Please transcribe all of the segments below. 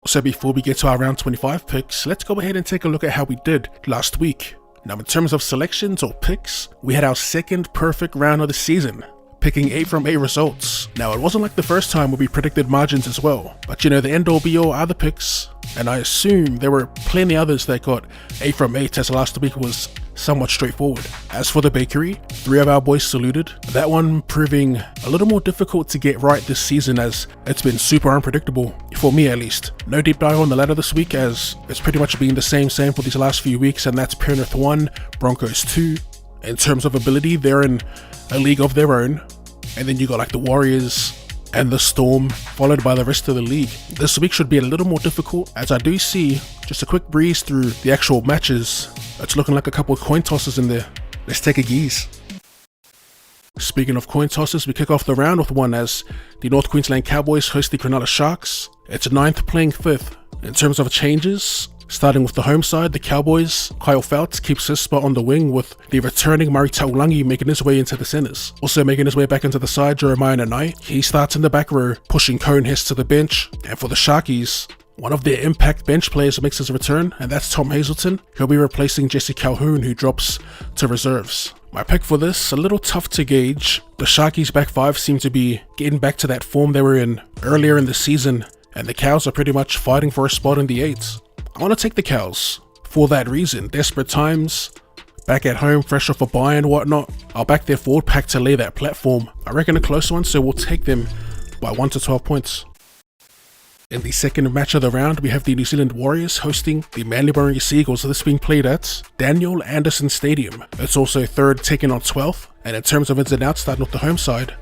So before we get to our round 25 picks, let's go ahead and take a look at how we did last week. Now in terms of selections or picks, we had our second perfect round of the season, picking 8 from 8 results. Now it wasn't like the first time where we predicted margins as well, but you know, the end all be all are the picks, and I assume there were plenty others that got 8 from 8 as last week was somewhat straightforward. As for the bakery, 3 of our boys saluted, that one proving a little more difficult to get right this season as it's been super unpredictable, for me at least. No deep dive on the ladder this week as it's pretty much been the same for these last few weeks, and that's Penrith 1, Broncos 2. In terms of ability, they're in a league of their own, and then you got like the Warriors and the Storm, followed by the rest of the league. This week should be a little more difficult as I do see just a quick breeze through the actual matches. It's looking like a couple of coin tosses in there. Let's take a gaze. Speaking of coin tosses, we kick off the round with one as the North Queensland Cowboys host the Cronulla Sharks. It's 9th playing 5th. In terms of changes, starting with the home side, the Cowboys, Kyle Feldt keeps his spot on the wing with the returning Murray Taulangi making his way into the centres. Also making his way back into the side, Jeremiah Nanai. He starts in the back row, pushing Conehests to the bench. And for the Sharkies, one of their impact bench players makes his return, and that's Tom Hazelton. He'll be replacing Jesse Calhoun, who drops to reserves. My pick for this, a little tough to gauge. The Sharkies back 5 seem to be getting back to that form they were in earlier in the season, and the Cows are pretty much fighting for a spot in the 8s. I want to take the Cows. For that reason, desperate times, back at home, fresh off a bye and whatnot, I'll back their forward pack to lay that platform. I reckon a close one, so we'll take them by 1 to 12 points. In the second match of the round, we have the New Zealand Warriors hosting the Manly Seagulls. This being played at Daniel Anderson Stadium. It's also 3rd taking on 12th, and in terms of ins and outs, starting with the home side,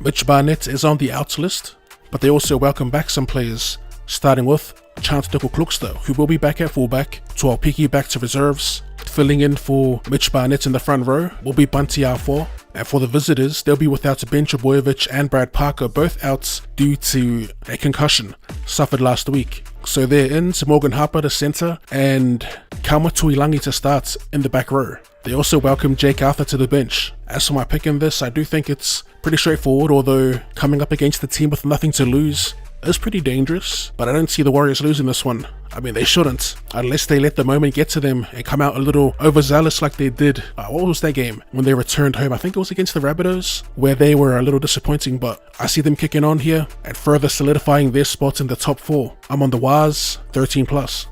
Mitch Barnett is on the outs list, but they also welcome back some players, starting with Chance Klukster, who will be back at fullback, Tuaupiki back to reserves. Filling in for Mitch Barnett in the front row will be Bunty R4, and for the visitors, they'll be without Ben Trbojevic and Brad Parker, both out due to a concussion suffered last week. So they're in to Morgan Harper to centre and Kauma Tuilangi to start in the back row. They also welcome Jake Arthur to the bench. As for my pick in this, I do think it's pretty straightforward, although coming up against a team with nothing to lose is pretty dangerous, but I don't see the Warriors losing this one. I mean, they shouldn't, unless they let the moment get to them and come out a little overzealous like they did. What was that game when they returned home? I think it was against the Rabbitohs, where they were a little disappointing, but I see them kicking on here and further solidifying their spots in the top 4. I'm on the Waz, 13+.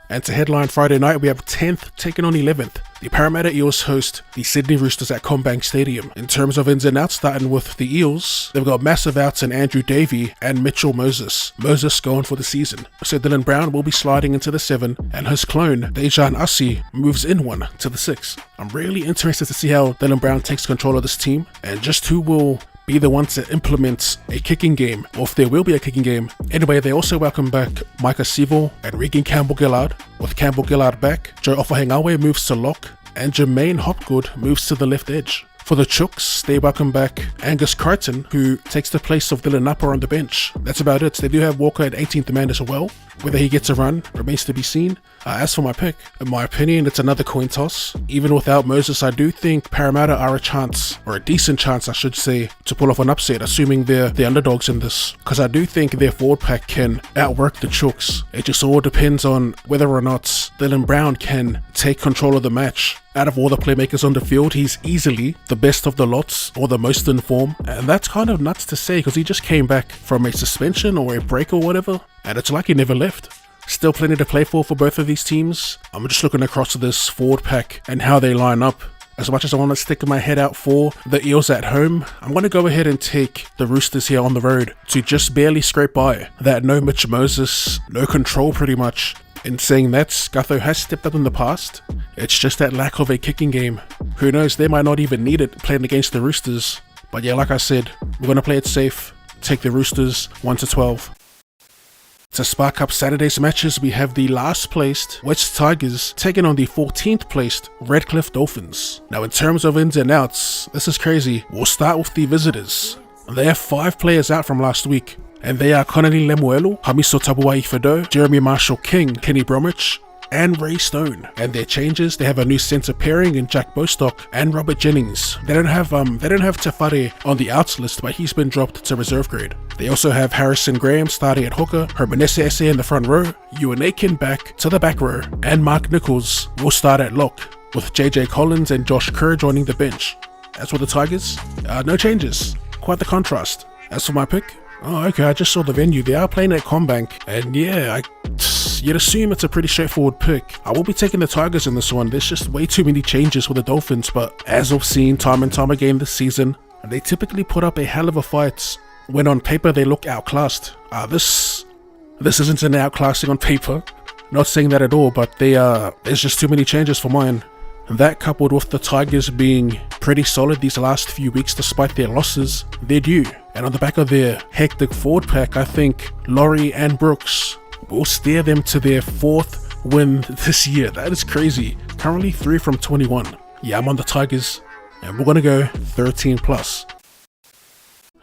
And to headline Friday night, we have 10th taking on 11th. The Parramatta Eels host the Sydney Roosters at CommBank Stadium. In terms of ins and outs, starting with the Eels, they've got massive outs in Andrew Davey and Mitchell Moses. Moses going for the season. So Dylan Brown will be sliding into the 7, and his clone, Dejan Assi, moves in 1 to the 6. I'm really interested to see how Dylan Brown takes control of this team, and just who will be the one to implement a kicking game, or if there will be a kicking game. Anyway, they also welcome back Micah Sevel and Regan Campbell-Gillard. With Campbell-Gillard back, Joe Ofahengawe moves to lock, and Jermaine Hopgood moves to the left edge. For the Chooks, they welcome back Angus Crichton, who takes the place of Dylan Napa on the bench. That's about it. They do have Walker at 18th man as well. Whether he gets a run remains to be seen. As for my pick, in my opinion, it's another coin toss. Even without Moses, I do think Parramatta are a chance, or a decent chance I should say, to pull off an upset, assuming they're the underdogs in this. Because I do think their forward pack can outwork the Chooks. It just all depends on whether or not Dylan Brown can take control of the match. Out of all the playmakers on the field, he's easily the best of the lots, or the most in form. And that's kind of nuts to say because he just came back from a suspension or a break or whatever, and it's like he never left. Still plenty to play for both of these teams. I'm just looking across this forward pack and how they line up. As much as I want to stick my head out for the Eels at home, I'm going to go ahead and take the Roosters here on the road to just barely scrape by. That no Mitch Moses, no control pretty much. In saying that, Scutho has stepped up in the past. It's just that lack of a kicking game. Who knows, they might not even need it playing against the Roosters. But yeah, like I said, we're going to play it safe. Take the Roosters 1 to 12. To spark up Saturday's matches, we have the last placed West Tigers taking on the 14th placed Redcliffe Dolphins. Now in terms of ins and outs, this is crazy. We'll start with the visitors. They have 5 players out from last week, and they are Connelly Lemuelu, Hamiso Tabuai Fedo, Jeremy Marshall King, Kenny Bromwich, and Ray Stone. And their changes, they have a new centre pairing in Jack Bostock and Robert Jennings. They don't have Tafare on the outs list, but he's been dropped to reserve grade. They also have Harrison Graham starting at hooker, Hermanese Esse in the front row, Ewan Aiken back to the back row, and Mark Nichols will start at lock, with JJ Collins and Josh Kerr joining the bench. As for the Tigers, no changes. Quite the contrast. As for my pick, oh okay, I just saw the venue. They are playing at Combank, and yeah, you'd assume it's a pretty straightforward pick. I will be taking the Tigers in this one. There's just way too many changes with the Dolphins, but as we've seen time and time again this season, they typically put up a hell of a fight when on paper they look outclassed. This isn't an outclassing on paper. Not saying that at all, but there's just too many changes for mine. That coupled with the Tigers being pretty solid these last few weeks despite their losses, they're due. And on the back of their hectic forward pack, I think Laurie and Brooks will steer them to their 4th win this year. That is crazy. Currently 3 from 21. Yeah, I'm on the Tigers, and we're gonna go 13+.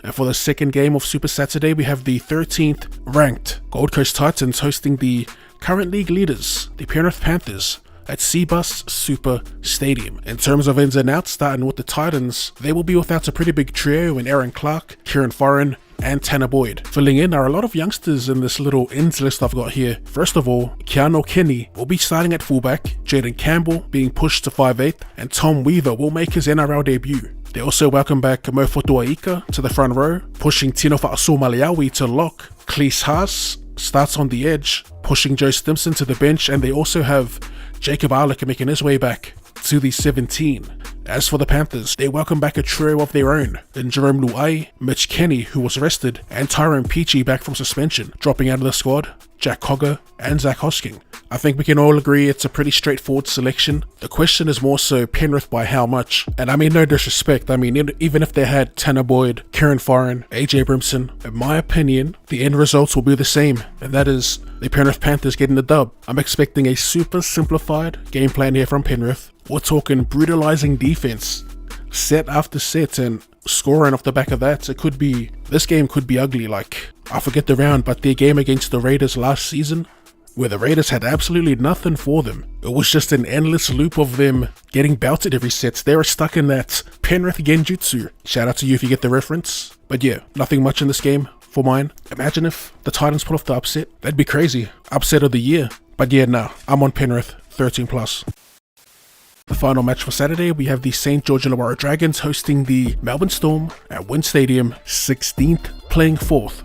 And for the second game of Super Saturday, we have the 13th ranked Gold Coast Titans hosting the current league leaders, the Penrith Panthers, at Cbus Super Stadium. In terms of ins and outs, starting with the Titans, they will be without a pretty big trio in Aaron Clark, Kieran Foran, and Tanner Boyd. Filling in are a lot of youngsters in this little ins list I've got here. First of all, Keanu Kenny will be starting at fullback, Jaden Campbell being pushed to 5'8", and Tom Weaver will make his NRL debut. They also welcome back Mofotua Ika to the front row, pushing Tino Fa'aso Maliawi to lock. Cleese Haas starts on the edge, pushing Joe Stimson to the bench, and they also have Jacob Arlick making his way back to the 17. As for the Panthers, they welcome back a trio of their own in Jerome Luai, Mitch Kenny, who was rested, and Tyrone Peachy back from suspension. Dropping out of the squad, Jack Cogger and Zach Hosking. I think we can all agree it's a pretty straightforward selection. The question is more so Penrith by how much. And I mean no disrespect, I mean even if they had Tanner Boyd, Kieran Foran, AJ Brimson, in my opinion, the end results will be the same, and that is the Penrith Panthers getting the dub. I'm expecting a super simplified game plan here from Penrith. We're talking brutalizing defense, set after set, and scoring off the back of that. This game could be ugly. Like, I forget the round, but their game against the Raiders last season, where the Raiders had absolutely nothing for them. It was just an endless loop of them getting belted every set. They were stuck in that Penrith Genjutsu. Shout out to you if you get the reference. But yeah, nothing much in this game for mine. Imagine if the Titans pull off the upset. That'd be crazy. Upset of the year. But yeah, nah, I'm on Penrith, 13+. The final match for Saturday, we have the St. George Illawarra Dragons hosting the Melbourne Storm at Wynn Stadium, 16th, playing 4th.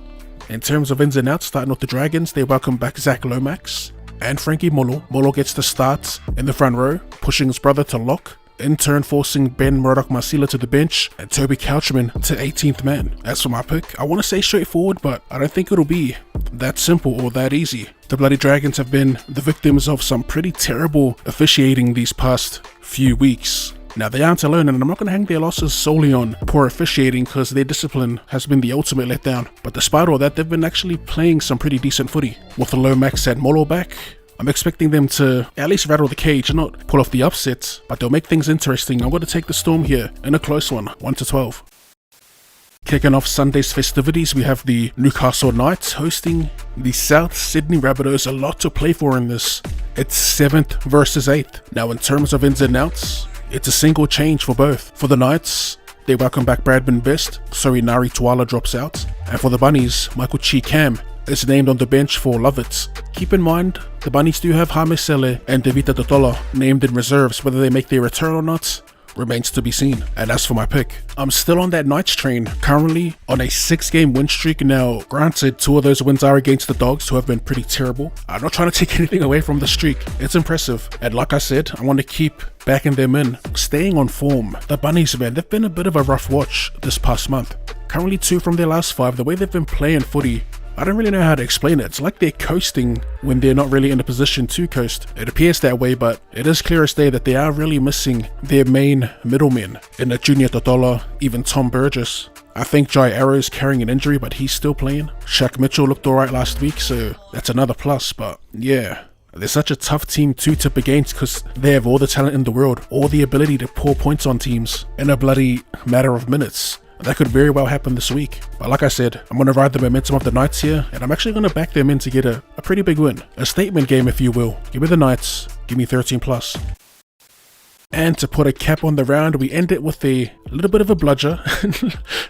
In terms of ins and outs, starting with the Dragons, they welcome back Zach Lomax and Frankie Molo. Molo gets the start in the front row, pushing his brother to lock, in turn forcing Ben Murdoch Masila to the bench and Toby Couchman to 18th man. As for my pick, I want to say straightforward, but I don't think it'll be that simple or that easy. The Bloody Dragons have been the victims of some pretty terrible officiating these past few weeks. Now, they aren't alone, and I'm not going to hang their losses solely on poor officiating because their discipline has been the ultimate letdown. But despite all that, they've been actually playing some pretty decent footy. With the Lomax and Molo back, I'm expecting them to at least rattle the cage and not pull off the upset, but they'll make things interesting. I'm going to take the Storm here in a close one, 1-12. Kicking off Sunday's festivities, we have the Newcastle Knights hosting the South Sydney Rabbitohs. A lot to play for in this. It's 7th versus 8th. Now, in terms of ins and outs, it's a single change for both. For the Knights, they welcome back Bradman Best, so Inari Tuala drops out. And for the Bunnies, Michael Chi Cam is named on the bench for Lovitz. Keep in mind, the Bunnies do have Jaime Sele and Devita Totola named in reserves. Whether they make their return or not remains to be seen. And as for my pick, I'm still on that Knights train, currently on a 6-game win streak. Now, granted, 2 of those wins are against the Dogs, who have been pretty terrible. I'm not trying to take anything away from the streak. It's impressive. And like I said, I want to keep backing them in, staying on form. The Bunnies, man, they've been a bit of a rough watch this past month. Currently 2 from their last 5. The way they've been playing footy, I don't really know how to explain it. It's like they're coasting when they're not really in a position to coast. It appears that way, but it is clear as day that they are really missing their main middlemen in the Junior Totola, even Tom Burgess. I think Jai Arrow is carrying an injury, but he's still playing. Shaq Mitchell looked alright last week, so that's another plus, but yeah. They're such a tough team to tip against because they have all the talent in the world, all the ability to pour points on teams in a bloody matter of minutes. That could very well happen this week. But like I said, I'm going to ride the momentum of the Knights here, and I'm actually going to back them in to get a pretty big win. A statement game, if you will. Give me the Knights, give me 13 plus. And to put a cap on the round, we end it with a little bit of a bludger.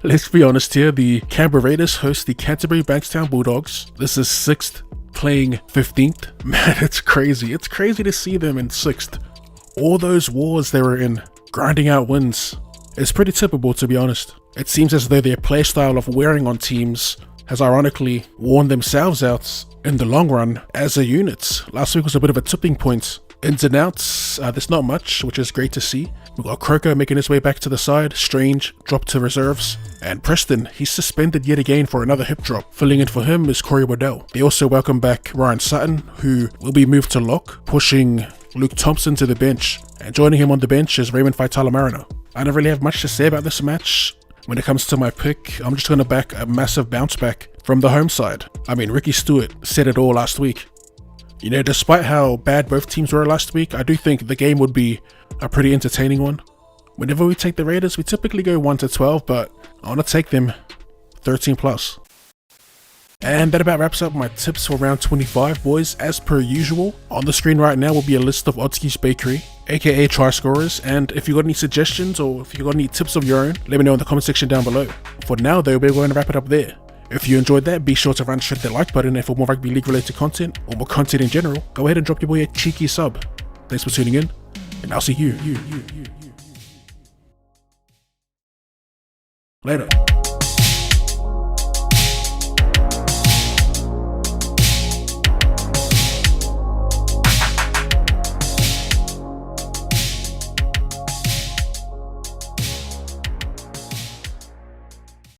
Let's be honest here, the Canberra Raiders host the Canterbury Bankstown Bulldogs. This is 6th playing 15th. Man, it's crazy. It's crazy to see them in 6th. All those wars they were in, grinding out wins. It's pretty typical, to be honest. It seems as though their playstyle of wearing on teams has ironically worn themselves out in the long run as a unit. Last week was a bit of a tipping point. Ins and outs, there's not much, which is great to see. We've got Croker making his way back to the side, Strange dropped to reserves, and Preston, he's suspended yet again for another hip drop. Filling in for him is Corey Waddell. They also welcome back Ryan Sutton, who will be moved to lock, pushing Luke Thompson to the bench, and joining him on the bench is Raymond Faitala-Mariner. I don't really have much to say about this match. When it comes to my pick, I'm just going to back a massive bounce back from the home side. I mean, Ricky Stewart said it all last week. You know, despite how bad both teams were last week, I do think the game would be a pretty entertaining one. Whenever we take the Raiders, we typically go 1 to 12, but I want to take them 13 plus. And that about wraps up my tips for round 25, boys. As per usual, on the screen right now will be a list of OddSquad Bakery, aka try scorers, and if you got any suggestions or if you got any tips of your own, let me know in the comment section down below. For now though, we're going to wrap it up there. If you enjoyed that, be sure to run straight that like button, and for more rugby league related content, or more content in general, go ahead and drop your boy a cheeky sub. Thanks for tuning in, and I'll see you later.